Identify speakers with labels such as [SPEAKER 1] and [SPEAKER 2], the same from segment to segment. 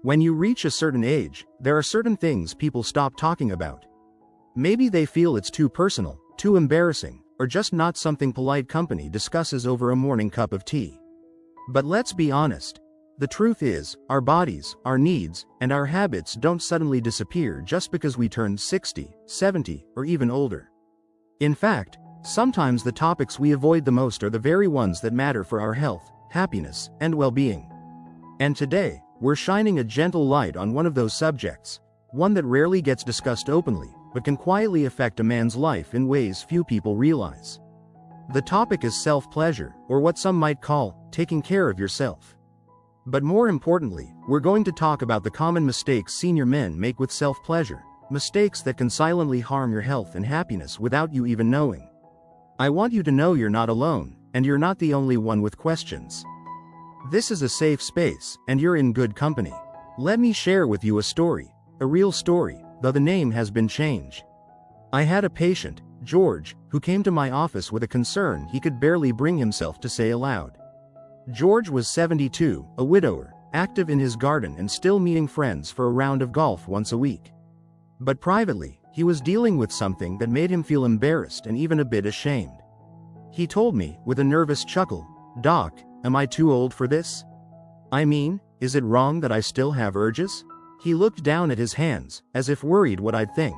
[SPEAKER 1] When you reach a certain age, there are certain things people stop talking about. Maybe they feel it's too personal, too embarrassing, or just not something polite company discusses over a morning cup of tea. But let's be honest. The truth is, our bodies, our needs, and our habits don't suddenly disappear just because we turn 60, 70, or even older. In fact, sometimes the topics we avoid the most are the very ones that matter for our health, happiness, and well-being. And today, we're shining a gentle light on one of those subjects, one that rarely gets discussed openly, but can quietly affect a man's life in ways few people realize. The topic is self-pleasure, or what some might call, taking care of yourself. But more importantly, we're going to talk about the common mistakes senior men make with self-pleasure, mistakes that can silently harm your health and happiness without you even knowing. I want you to know you're not alone, and you're not the only one with questions. This is a safe space, and you're in good company. Let me share with you a story, a real story, though the name has been changed. I had a patient, George, who came to my office with a concern he could barely bring himself to say aloud. George was 72, a widower, active in his garden and still meeting friends for a round of golf once a week. But privately, he was dealing with something that made him feel embarrassed and even a bit ashamed. He told me, with a nervous chuckle, "Doc, am I too old for this? I mean, is it wrong that I still have urges?" He looked down at his hands, as if worried what I'd think.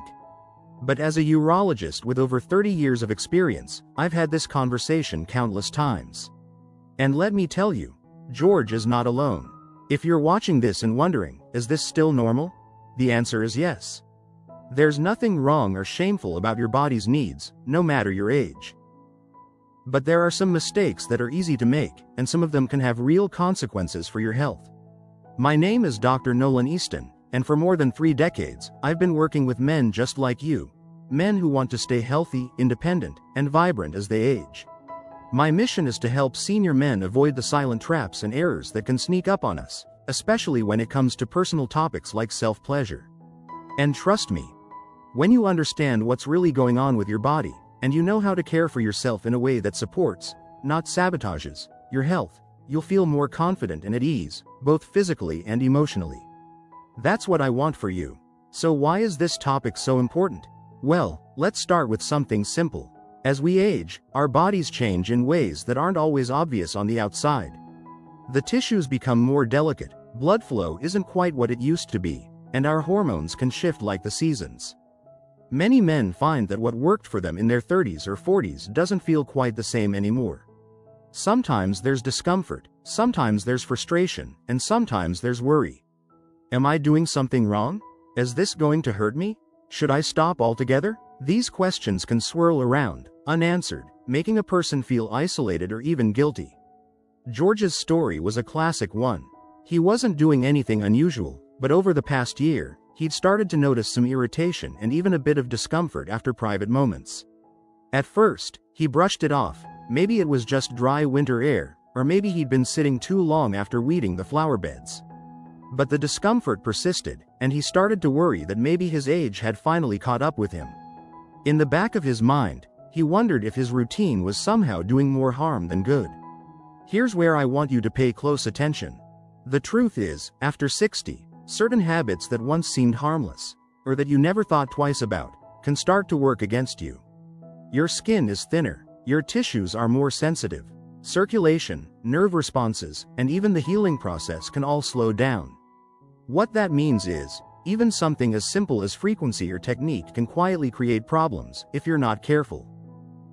[SPEAKER 1] But as a urologist with over 30 years of experience, I've had this conversation countless times. And let me tell you, George is not alone. If you're watching this and wondering, is this still normal? The answer is yes. There's nothing wrong or shameful about your body's needs, no matter your age. But there are some mistakes that are easy to make, and some of them can have real consequences for your health. My name is Dr. Nolan Easton, and for more than 3 decades, I've been working with men just like you, men who want to stay healthy, independent, and vibrant as they age. My mission is to help senior men avoid the silent traps and errors that can sneak up on us, especially when it comes to personal topics like self-pleasure. And trust me, when you understand what's really going on with your body, and you know how to care for yourself in a way that supports, not sabotages, your health, you'll feel more confident and at ease, both physically and emotionally. That's what I want for you. So why is this topic so important? Well, let's start with something simple. As we age, our bodies change in ways that aren't always obvious on the outside. The tissues become more delicate, blood flow isn't quite what it used to be, and our hormones can shift like the seasons. Many men find that what worked for them in their 30s or 40s doesn't feel quite the same anymore. Sometimes there's discomfort, sometimes there's frustration, and sometimes there's worry. Am I doing something wrong? Is this going to hurt me? Should I stop altogether? These questions can swirl around, unanswered, making a person feel isolated or even guilty. George's story was a classic one. He wasn't doing anything unusual, but over the past year, he'd started to notice some irritation and even a bit of discomfort after private moments. At first, he brushed it off. Maybe it was just dry winter air, or maybe he'd been sitting too long after weeding the flower beds. But the discomfort persisted, and he started to worry that maybe his age had finally caught up with him. In the back of his mind, he wondered if his routine was somehow doing more harm than good. Here's where I want you to pay close attention. The truth is, after 60, certain habits that once seemed harmless, or that you never thought twice about, can start to work against you. Your skin is thinner, your tissues are more sensitive, circulation, nerve responses, and even the healing process can all slow down. What that means is, even something as simple as frequency or technique can quietly create problems if you're not careful.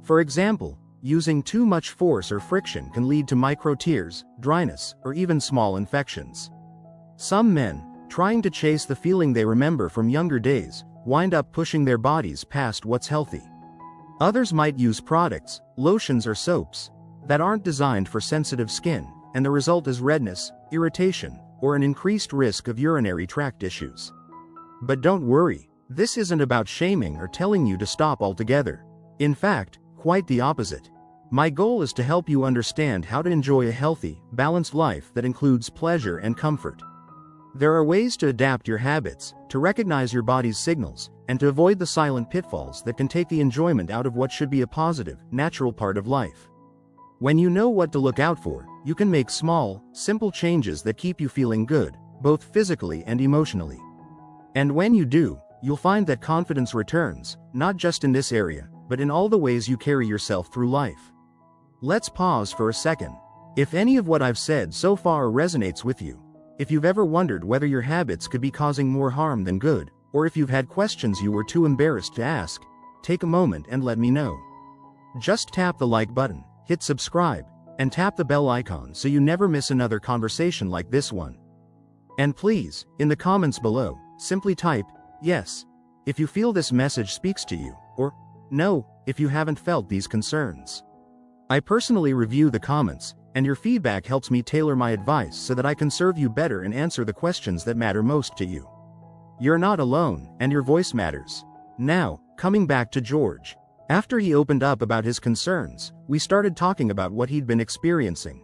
[SPEAKER 1] For example, using too much force or friction can lead to micro tears, dryness, or even small infections. Some men, trying to chase the feeling they remember from younger days, wind up pushing their bodies past what's healthy. Others might use products, lotions or soaps, that aren't designed for sensitive skin, and the result is redness, irritation, or an increased risk of urinary tract issues. But don't worry, this isn't about shaming or telling you to stop altogether. In fact, quite the opposite. My goal is to help you understand how to enjoy a healthy, balanced life that includes pleasure and comfort. There are ways to adapt your habits, to recognize your body's signals, and to avoid the silent pitfalls that can take the enjoyment out of what should be a positive, natural part of life. When you know what to look out for, you can make small, simple changes that keep you feeling good, both physically and emotionally. And when you do, you'll find that confidence returns, not just in this area, but in all the ways you carry yourself through life. Let's pause for a second. If any of what I've said so far resonates with you, if you've ever wondered whether your habits could be causing more harm than good, or if you've had questions you were too embarrassed to ask, take a moment and let me know. Just tap the like button, hit subscribe, and tap the bell icon so you never miss another conversation like this one. And please, in the comments below, simply type, yes, if you feel this message speaks to you, or no, if you haven't felt these concerns. I personally review the comments, and your feedback helps me tailor my advice so that I can serve you better and answer the questions that matter most to you. You're not alone, and your voice matters. Now, coming back to George. After he opened up about his concerns, we started talking about what he'd been experiencing.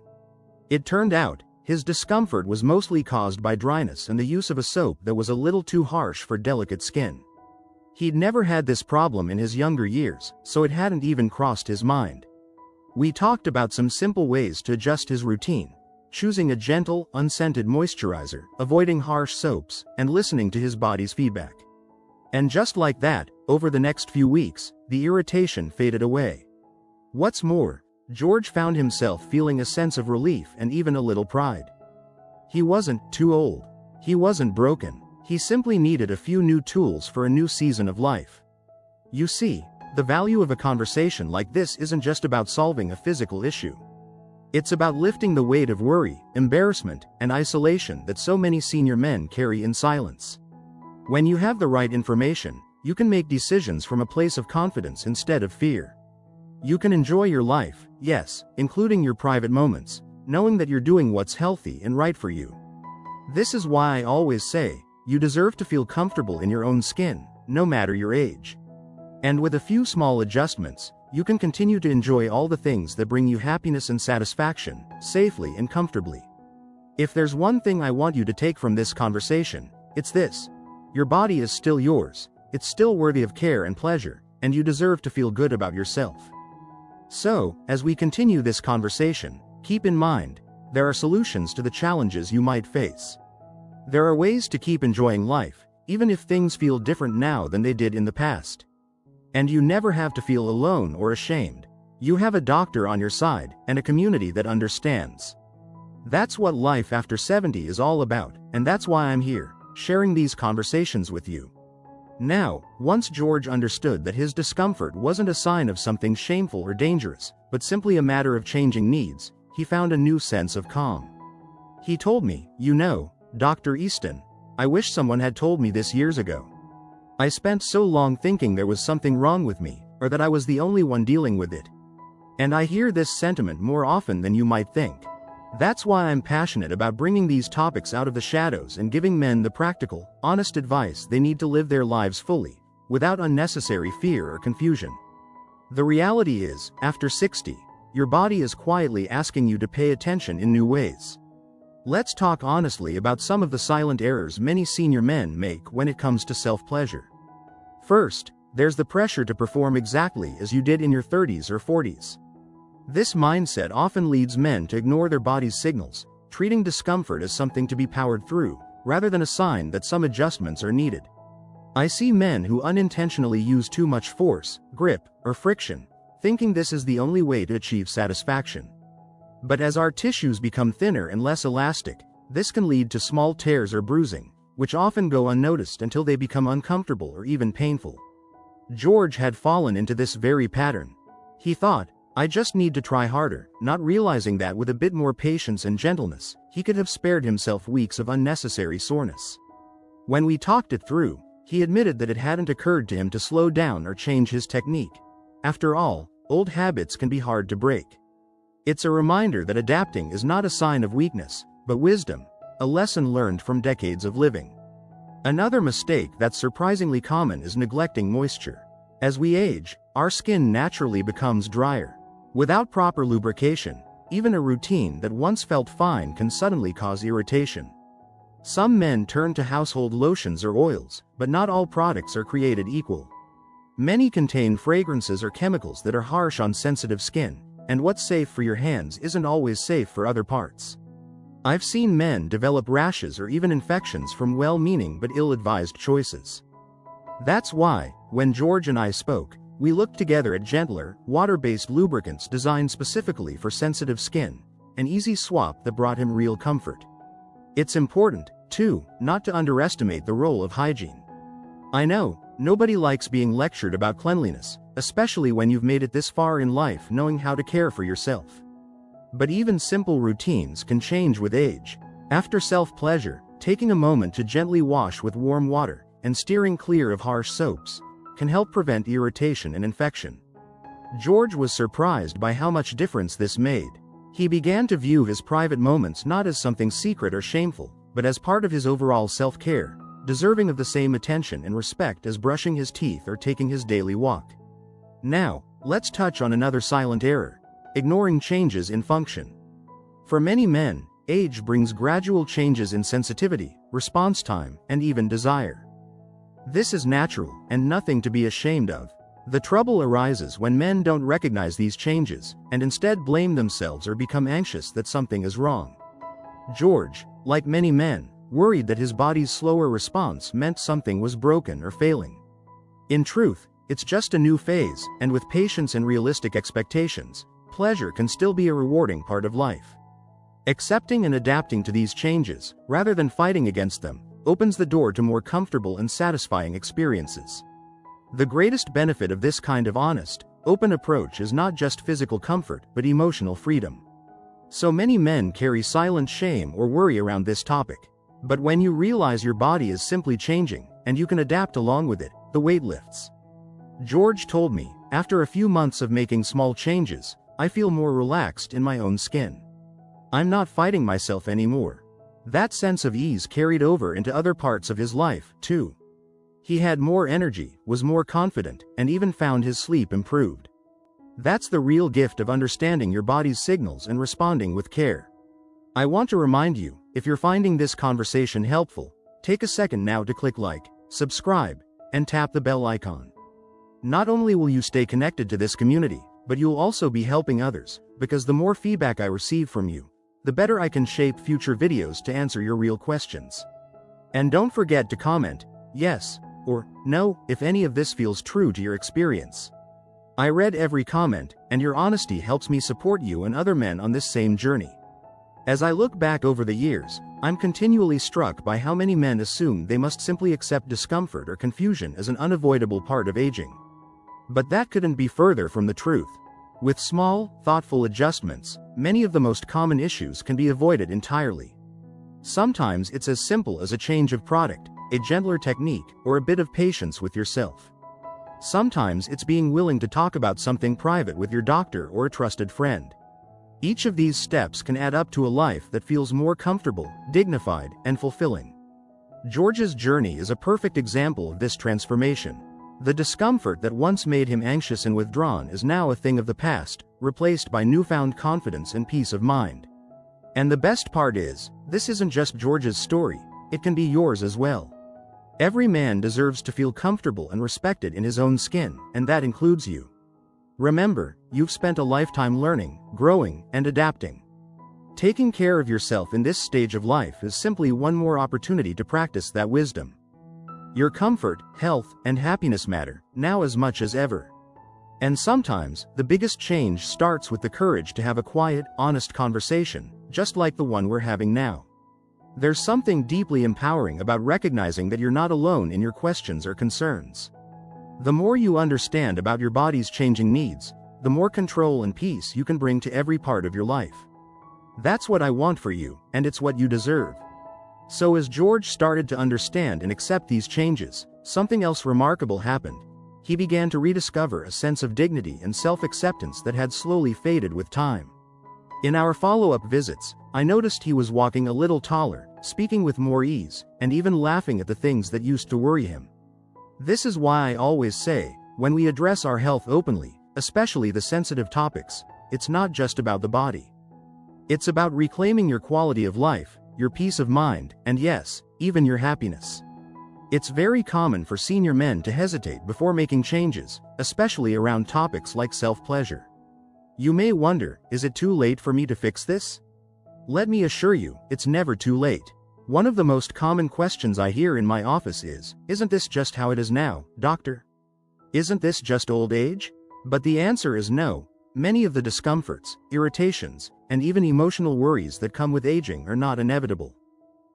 [SPEAKER 1] It turned out, his discomfort was mostly caused by dryness and the use of a soap that was a little too harsh for delicate skin. He'd never had this problem in his younger years, so it hadn't even crossed his mind. We talked about some simple ways to adjust his routine, choosing a gentle, unscented moisturizer, avoiding harsh soaps, and listening to his body's feedback. And just like that, over the next few weeks, the irritation faded away. What's more, George found himself feeling a sense of relief and even a little pride. He wasn't too old. He wasn't broken. He simply needed a few new tools for a new season of life. You see, the value of a conversation like this isn't just about solving a physical issue. It's about lifting the weight of worry, embarrassment, and isolation that so many senior men carry in silence. When you have the right information, you can make decisions from a place of confidence instead of fear. You can enjoy your life, yes, including your private moments, knowing that you're doing what's healthy and right for you. This is why I always say, you deserve to feel comfortable in your own skin, no matter your age. And with a few small adjustments, you can continue to enjoy all the things that bring you happiness and satisfaction, safely and comfortably. If there's one thing I want you to take from this conversation, it's this. Your body is still yours, it's still worthy of care and pleasure, and you deserve to feel good about yourself. So, as we continue this conversation, keep in mind, there are solutions to the challenges you might face. There are ways to keep enjoying life, even if things feel different now than they did in the past. And you never have to feel alone or ashamed. You have a doctor on your side, and a community that understands. That's what life after 70 is all about, and that's why I'm here, sharing these conversations with you. Now, once George understood that his discomfort wasn't a sign of something shameful or dangerous, but simply a matter of changing needs, he found a new sense of calm. He told me, "You know, Dr. Easton, I wish someone had told me this years ago. I spent so long thinking there was something wrong with me, or that I was the only one dealing with it. And I hear this sentiment more often than you might think. That's why I'm passionate about bringing these topics out of the shadows and giving men the practical, honest advice they need to live their lives fully, without unnecessary fear or confusion. The reality is, after 60, your body is quietly asking you to pay attention in new ways. Let's talk honestly about some of the silent errors many senior men make when it comes to self-pleasure. First, there's the pressure to perform exactly as you did in your 30s or 40s. This mindset often leads men to ignore their body's signals, treating discomfort as something to be powered through, rather than a sign that some adjustments are needed. I see men who unintentionally use too much force, grip, or friction, thinking this is the only way to achieve satisfaction. But as our tissues become thinner and less elastic, this can lead to small tears or bruising, which often go unnoticed until they become uncomfortable or even painful. George had fallen into this very pattern. He thought, "I just need to try harder," not realizing that with a bit more patience and gentleness, he could have spared himself weeks of unnecessary soreness. When we talked it through, he admitted that it hadn't occurred to him to slow down or change his technique. After all, old habits can be hard to break. It's a reminder that adapting is not a sign of weakness, but wisdom, a lesson learned from decades of living. Another mistake that's surprisingly common is neglecting moisture. As we age, our skin naturally becomes drier. Without proper lubrication, even a routine that once felt fine can suddenly cause irritation. Some men turn to household lotions or oils, but not all products are created equal. Many contain fragrances or chemicals that are harsh on sensitive skin, and what's safe for your hands isn't always safe for other parts. I've seen men develop rashes or even infections from well-meaning but ill-advised choices. That's why, when George and I spoke, we looked together at gentler, water-based lubricants designed specifically for sensitive skin, an easy swap that brought him real comfort. It's important, too, not to underestimate the role of hygiene. I know, nobody likes being lectured about cleanliness, especially when you've made it this far in life knowing how to care for yourself. But even simple routines can change with age. After self-pleasure, taking a moment to gently wash with warm water and steering clear of harsh soaps can help prevent irritation and infection. George was surprised by how much difference this made. He began to view his private moments not as something secret or shameful, but as part of his overall self-care, deserving of the same attention and respect as brushing his teeth or taking his daily walk. Now, let's touch on another silent error: ignoring changes in function. For many men, age brings gradual changes in sensitivity, response time, and even desire. This is natural and nothing to be ashamed of. The trouble arises when men don't recognize these changes and instead blame themselves or become anxious that something is wrong. George, like many men, worried that his body's slower response meant something was broken or failing. In truth, it's just a new phase, and with patience and realistic expectations, pleasure can still be a rewarding part of life. Accepting and adapting to these changes, rather than fighting against them, opens the door to more comfortable and satisfying experiences. The greatest benefit of this kind of honest, open approach is not just physical comfort but emotional freedom. So many men carry silent shame or worry around this topic. But when you realize your body is simply changing, and you can adapt along with it, the weight lifts. George told me, after a few months of making small changes, I feel more relaxed in my own skin. I'm not fighting myself anymore. That sense of ease carried over into other parts of his life, too. He had more energy, was more confident, and even found his sleep improved. That's the real gift of understanding your body's signals and responding with care. I want to remind you, if you're finding this conversation helpful, take a second now to click like, subscribe, and tap the bell icon. Not only will you stay connected to this community, but you'll also be helping others, because the more feedback I receive from you, the better I can shape future videos to answer your real questions. And don't forget to comment, yes, or no, if any of this feels true to your experience. I read every comment, and your honesty helps me support you and other men on this same journey. As I look back over the years, I'm continually struck by how many men assume they must simply accept discomfort or confusion as an unavoidable part of aging. But that couldn't be further from the truth. With small, thoughtful adjustments, many of the most common issues can be avoided entirely. Sometimes it's as simple as a change of product, a gentler technique, or a bit of patience with yourself. Sometimes it's being willing to talk about something private with your doctor or a trusted friend. Each of these steps can add up to a life that feels more comfortable, dignified, and fulfilling. George's journey is a perfect example of this transformation. The discomfort that once made him anxious and withdrawn is now a thing of the past, replaced by newfound confidence and peace of mind. And the best part is, this isn't just George's story, it can be yours as well. Every man deserves to feel comfortable and respected in his own skin, and that includes you. Remember, you've spent a lifetime learning, growing, and adapting. Taking care of yourself in this stage of life is simply one more opportunity to practice that wisdom. Your comfort, health, and happiness matter, now as much as ever. And sometimes, the biggest change starts with the courage to have a quiet, honest conversation, just like the one we're having now. There's something deeply empowering about recognizing that you're not alone in your questions or concerns. The more you understand about your body's changing needs, the more control and peace you can bring to every part of your life. That's what I want for you, and it's what you deserve. So as George started to understand and accept these changes, something else remarkable happened. He began to rediscover a sense of dignity and self-acceptance that had slowly faded with time. In our follow-up visits, I noticed he was walking a little taller, speaking with more ease, and even laughing at the things that used to worry him. This is why I always say, when we address our health openly, especially the sensitive topics, it's not just about the body. It's about reclaiming your quality of life, your peace of mind, and yes, even your happiness. It's very common for senior men to hesitate before making changes, especially around topics like self-pleasure. You may wonder, is it too late for me to fix this? Let me assure you, it's never too late. One of the most common questions I hear in my office is, "Isn't this just how it is now, doctor? Isn't this just old age?" But the answer is no. Many of the discomforts, irritations, and even emotional worries that come with aging are not inevitable.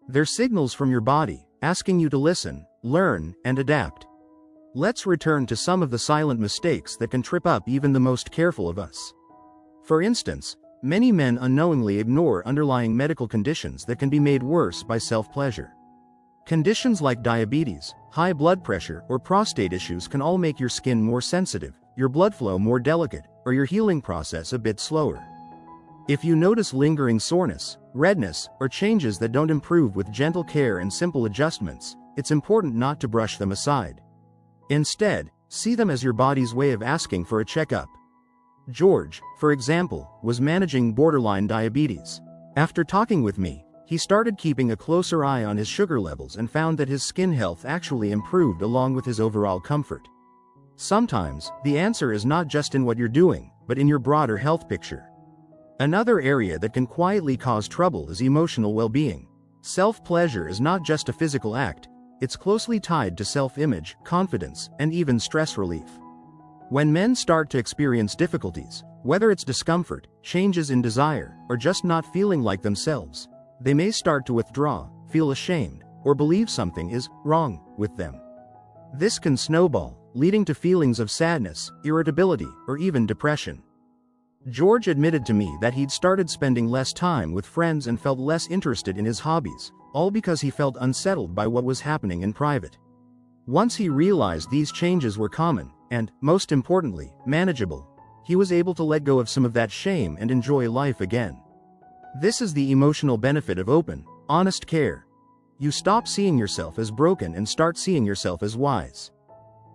[SPEAKER 1] They're signals from your body, asking you to listen, learn, and adapt. Let's return to some of the silent mistakes that can trip up even the most careful of us. For instance, many men unknowingly ignore underlying medical conditions that can be made worse by self-pleasure. Conditions like diabetes, high blood pressure, or prostate issues can all make your skin more sensitive, your blood flow more delicate, or your healing process a bit slower. If you notice lingering soreness, redness, or changes that don't improve with gentle care and simple adjustments, it's important not to brush them aside. Instead, see them as your body's way of asking for a checkup. George, for example, was managing borderline diabetes. After talking with me, he started keeping a closer eye on his sugar levels and found that his skin health actually improved along with his overall comfort. Sometimes, the answer is not just in what you're doing, but in your broader health picture. Another area that can quietly cause trouble is emotional well-being. Self-pleasure is not just a physical act, it's closely tied to self-image, confidence, and even stress relief. When men start to experience difficulties, whether it's discomfort, changes in desire, or just not feeling like themselves, they may start to withdraw, feel ashamed, or believe something is wrong with them. This can snowball, leading to feelings of sadness, irritability, or even depression. George admitted to me that he'd started spending less time with friends and felt less interested in his hobbies, all because he felt unsettled by what was happening in private. Once he realized these changes were common, and, most importantly, manageable, he was able to let go of some of that shame and enjoy life again. This is the emotional benefit of open, honest care. You stop seeing yourself as broken and start seeing yourself as wise.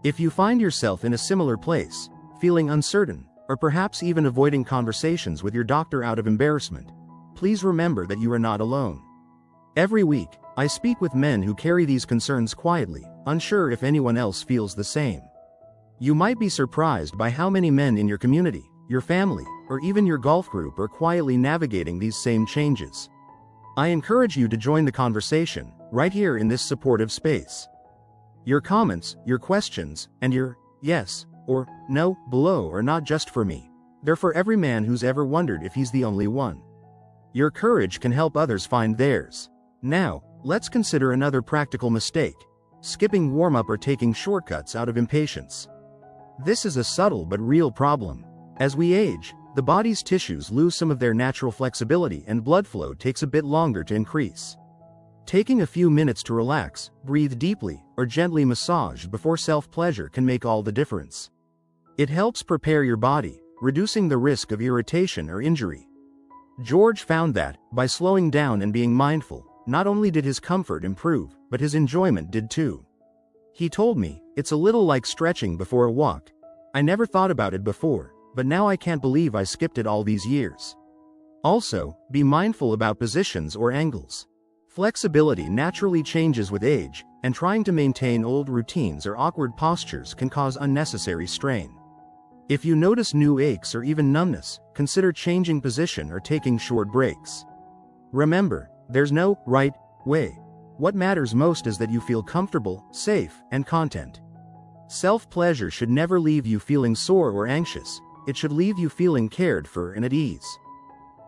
[SPEAKER 1] If you find yourself in a similar place, feeling uncertain, or perhaps even avoiding conversations with your doctor out of embarrassment, please remember that you are not alone. Every week, I speak with men who carry these concerns quietly, unsure if anyone else feels the same. You might be surprised by how many men in your community, your family, or even your golf group are quietly navigating these same changes. I encourage you to join the conversation, right here in this supportive space. Your comments, your questions, and your yes or no below are not just for me. They're for every man who's ever wondered if he's the only one. Your courage can help others find theirs. Now, let's consider another practical mistake: skipping warm-up or taking shortcuts out of impatience. This is a subtle but real problem. As we age, the body's tissues lose some of their natural flexibility and blood flow takes a bit longer to increase. Taking a few minutes to relax, breathe deeply, or gently massage before self-pleasure can make all the difference. It helps prepare your body, reducing the risk of irritation or injury. George found that, by slowing down and being mindful, not only did his comfort improve, but his enjoyment did too. He told me, "It's a little like stretching before a walk. I never thought about it before, but now I can't believe I skipped it all these years." Also, be mindful about positions or angles. Flexibility naturally changes with age, and trying to maintain old routines or awkward postures can cause unnecessary strain. If you notice new aches or even numbness, consider changing position or taking short breaks. Remember, there's no right way. What matters most is that you feel comfortable, safe, and content. Self-pleasure should never leave you feeling sore or anxious. It should leave you feeling cared for and at ease.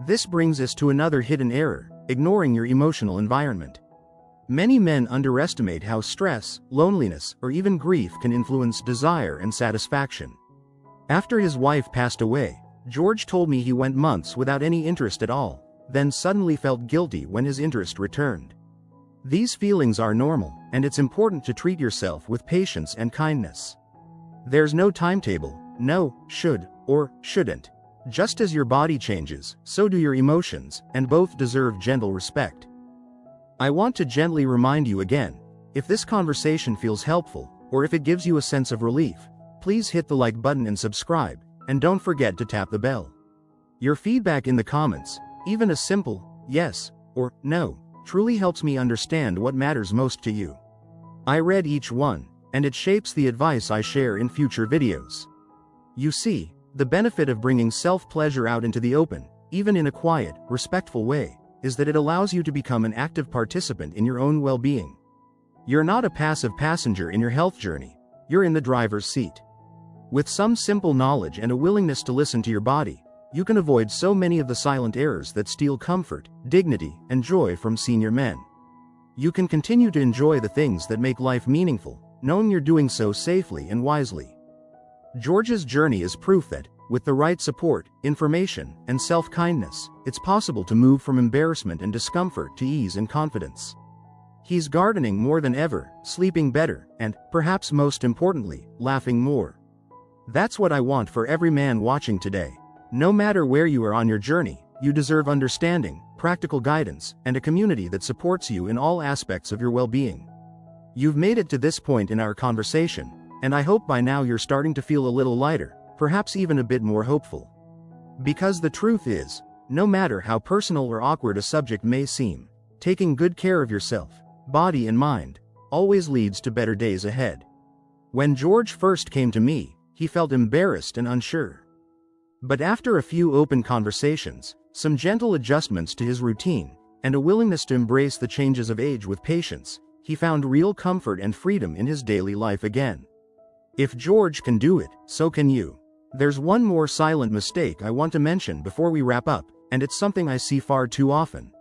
[SPEAKER 1] This brings us to another hidden error: ignoring your emotional environment. Many men underestimate how stress, loneliness, or even grief can influence desire and satisfaction. After his wife passed away, George told me he went months without any interest at all, then suddenly felt guilty when his interest returned. These feelings are normal, and it's important to treat yourself with patience and kindness. There's no timetable, no should or shouldn't. Just as your body changes, so do your emotions, and both deserve gentle respect. I want to gently remind you again, if this conversation feels helpful, or if it gives you a sense of relief, please hit the like button and subscribe, and don't forget to tap the bell. Your feedback in the comments, even a simple yes or no, truly helps me understand what matters most to you. I read each one, and it shapes the advice I share in future videos. You see, the benefit of bringing self-pleasure out into the open, even in a quiet, respectful way, is that it allows you to become an active participant in your own well-being. You're not a passive passenger in your health journey, you're in the driver's seat. With some simple knowledge and a willingness to listen to your body, you can avoid so many of the silent errors that steal comfort, dignity, and joy from senior men. You can continue to enjoy the things that make life meaningful, knowing you're doing so safely and wisely. George's journey is proof that, with the right support, information, and self-kindness, it's possible to move from embarrassment and discomfort to ease and confidence. He's gardening more than ever, sleeping better, and, perhaps most importantly, laughing more. That's what I want for every man watching today. No matter where you are on your journey, you deserve understanding, practical guidance, and a community that supports you in all aspects of your well-being. You've made it to this point in our conversation, and I hope by now you're starting to feel a little lighter, perhaps even a bit more hopeful. Because the truth is, no matter how personal or awkward a subject may seem, taking good care of yourself, body and mind, always leads to better days ahead. When George first came to me, he felt embarrassed and unsure. But after a few open conversations, some gentle adjustments to his routine, and a willingness to embrace the changes of age with patience, he found real comfort and freedom in his daily life again. If George can do it, so can you. There's one more silent mistake I want to mention before we wrap up, and it's something I see far too often.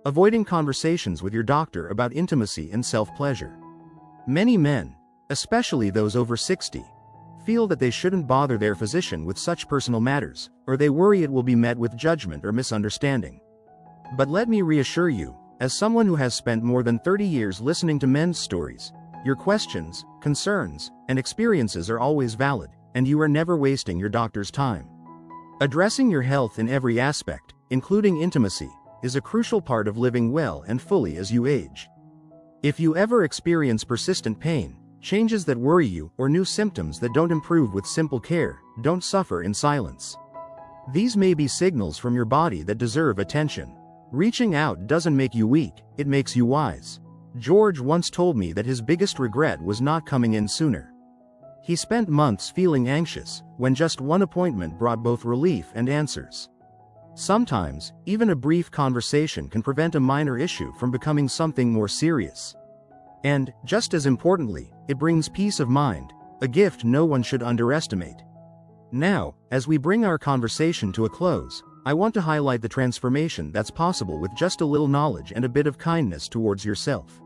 [SPEAKER 1] Avoiding conversations with your doctor about intimacy and self-pleasure. Many men, especially those over 60, feel that they shouldn't bother their physician with such personal matters, or they worry it will be met with judgment or misunderstanding. But let me reassure you, as someone who has spent more than 30 years listening to men's stories, your questions, concerns, and experiences are always valid, and you are never wasting your doctor's time. Addressing your health in every aspect, including intimacy, is a crucial part of living well and fully as you age. If you ever experience persistent pain, changes that worry you, or new symptoms that don't improve with simple care, don't suffer in silence. These may be signals from your body that deserve attention. Reaching out doesn't make you weak, it makes you wise. George once told me that his biggest regret was not coming in sooner. He spent months feeling anxious, when just one appointment brought both relief and answers. Sometimes, even a brief conversation can prevent a minor issue from becoming something more serious. And, just as importantly, it brings peace of mind, a gift no one should underestimate. Now, as we bring our conversation to a close, I want to highlight the transformation that's possible with just a little knowledge and a bit of kindness towards yourself.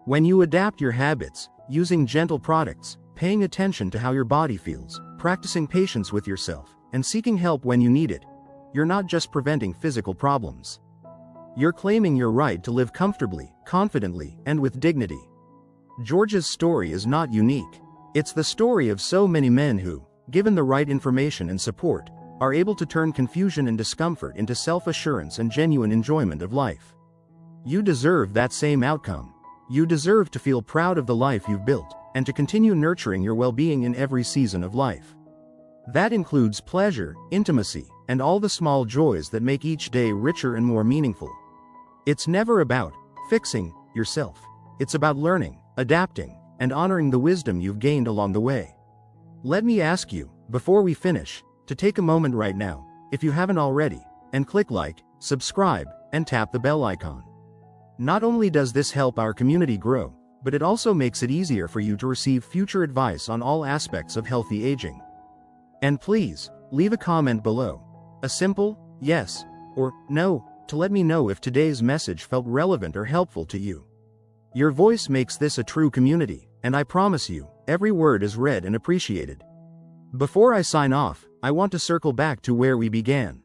[SPEAKER 1] When you adapt your habits, using gentle products, paying attention to how your body feels, practicing patience with yourself, and seeking help when you need it, you're not just preventing physical problems. You're claiming your right to live comfortably, confidently, and with dignity. George's story is not unique. It's the story of so many men who, given the right information and support, are able to turn confusion and discomfort into self-assurance and genuine enjoyment of life. You deserve that same outcome. You deserve to feel proud of the life you've built, and to continue nurturing your well-being in every season of life. That includes pleasure, intimacy, and all the small joys that make each day richer and more meaningful. It's never about fixing yourself. It's about learning, adapting, and honoring the wisdom you've gained along the way. Let me ask you, before we finish, to take a moment right now, if you haven't already, and click like, subscribe, and tap the bell icon. Not only does this help our community grow, but it also makes it easier for you to receive future advice on all aspects of healthy aging. And please, leave a comment below. A simple yes or no to let me know if today's message felt relevant or helpful to you. Your voice makes this a true community, and I promise you, every word is read and appreciated. Before I sign off, I want to circle back to where we began.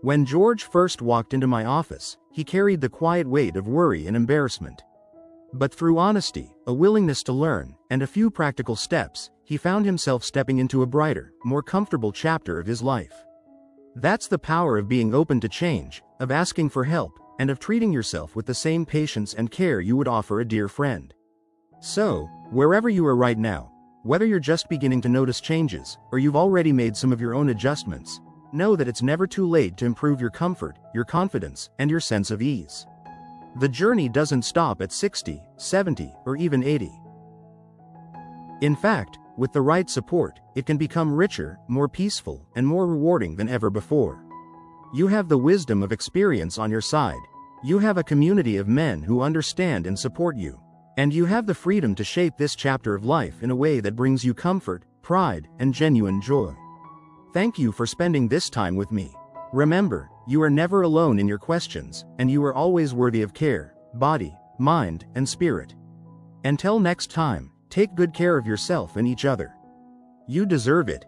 [SPEAKER 1] When George first walked into my office, he carried the quiet weight of worry and embarrassment. But through honesty, a willingness to learn, and a few practical steps, he found himself stepping into a brighter, more comfortable chapter of his life. That's the power of being open to change, of asking for help, and of treating yourself with the same patience and care you would offer a dear friend. So, wherever you are right now, whether you're just beginning to notice changes, or you've already made some of your own adjustments, know that it's never too late to improve your comfort, your confidence, and your sense of ease. The journey doesn't stop at 60, 70, or even 80. In fact, with the right support, it can become richer, more peaceful, and more rewarding than ever before. You have the wisdom of experience on your side. You have a community of men who understand and support you. And you have the freedom to shape this chapter of life in a way that brings you comfort, pride, and genuine joy. Thank you for spending this time with me. Remember, you are never alone in your questions, and you are always worthy of care, body, mind, and spirit. Until next time, take good care of yourself and each other. You deserve it.